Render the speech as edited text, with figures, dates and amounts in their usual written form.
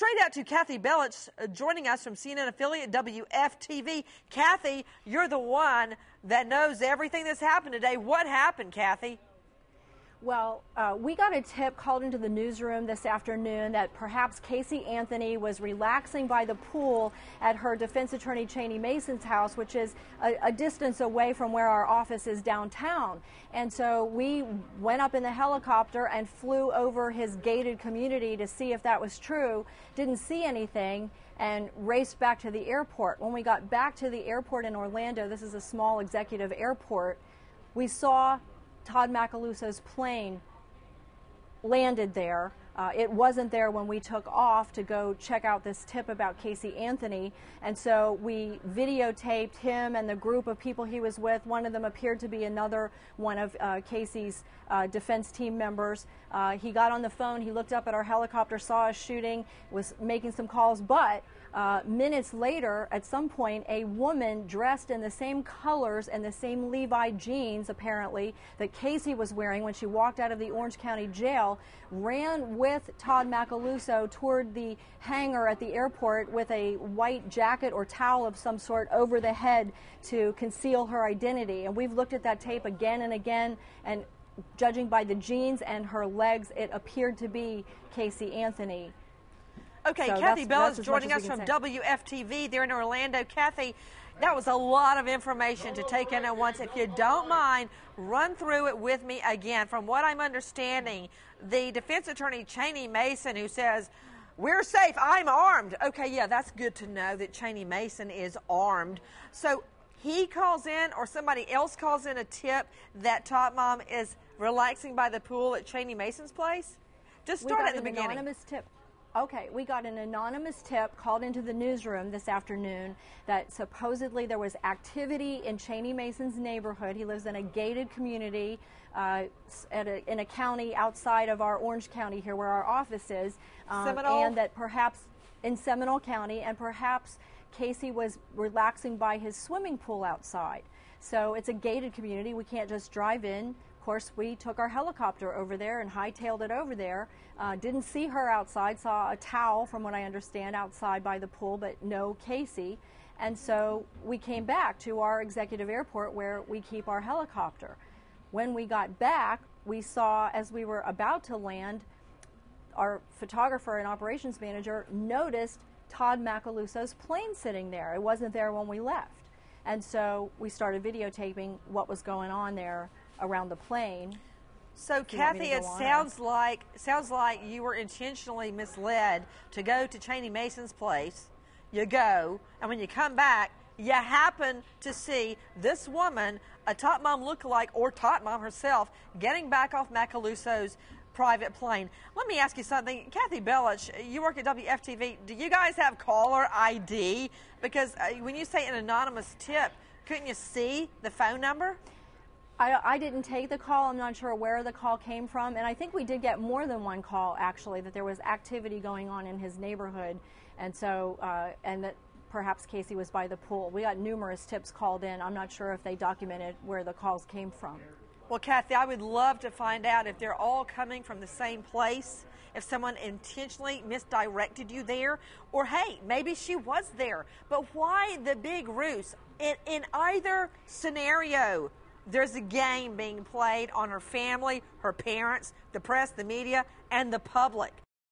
straight out to Kathy Bellich joining us from CNN affiliate WFTV. Kathy, you're the one that knows everything that's happened today. What happened, Kathy? Well, we got a tip called into the newsroom this afternoon that perhaps Casey Anthony was relaxing by the pool at her defense attorney Cheney Mason's house, which is a distance away from where our office is downtown. And so we went up in the helicopter and flew over his gated community to see if that was true. Didn't see anything and raced back to the airport. When we got back to the airport in Orlando, this is a small executive airport, we saw Todd Macaluso's plane landed there. It wasn't there when we took off to go check out this tip about Casey Anthony, and so we videotaped him and the group of people he was with. One of them appeared to be another one of Casey's defense team members. He got on the phone, he looked up at our helicopter, saw us shooting, was making some calls, but minutes later, at some point, a woman dressed in the same colors and the same Levi jeans, apparently, that Casey was wearing when she walked out of the Orange County jail, ran with Todd Macaluso toward the hangar at the airport with a white jacket or towel of some sort over the head to conceal her identity. And we've looked at that tape again and again, and judging by the jeans and her legs, it appeared to be Casey Anthony. Okay, So Kathy Bellich that's joining us from WFTV there in Orlando. Kathy, that was a lot of information to take in at once. If you don't mind, run through it with me again. From what I'm understanding, the defense attorney Cheney Mason, who says, "We're safe, I'm armed." Okay, yeah, that's good to know that Cheney Mason is armed. So he calls in, or somebody else calls in, a tip that Top Mom is relaxing by the pool at Cheney Mason's place? Just start at the beginning. Anonymous tip. Okay, we got an anonymous tip called into the newsroom this afternoon that supposedly there was activity in Cheney Mason's neighborhood. He lives in a gated community in a county outside of our Orange County here where our office is. And that perhaps in Seminole County, and perhaps Casey was relaxing by his swimming pool outside. So it's a gated community. We can't just drive in. Of course, we took our helicopter over there and hightailed it over there. Didn't see her outside, saw a towel, from what I understand, outside by the pool, but no Casey. And so we came back to our executive airport where we keep our helicopter. When we got back, we saw, as we were about to land, our photographer and operations manager noticed Todd Macaluso's plane sitting there. It wasn't there when we left. And so we started videotaping what was going on there around the plane. So Kathy, it sounds like you were intentionally misled to go to Cheney Mason's place. You go, and when you come back, you happen to see this woman, a Top Mom lookalike, or Top Mom herself, getting back off Macaluso's private plane. Let me ask you something. Kathy Bellich, you work at WFTV. Do you guys have caller ID? Because when you say an anonymous tip, couldn't you see the phone number? I didn't take the call. I'm not sure where the call came from. And I think we did get more than one call, actually, that there was activity going on in his neighborhood. And so, and that perhaps Casey was by the pool. We got numerous tips called in. I'm not sure if they documented where the calls came from. Well, Kathy, I would love to find out if they're all coming from the same place, if someone intentionally misdirected you there, or hey, maybe she was there. But why the big ruse? In either scenario, there's a game being played on her family, her parents, the press, the media, and the public.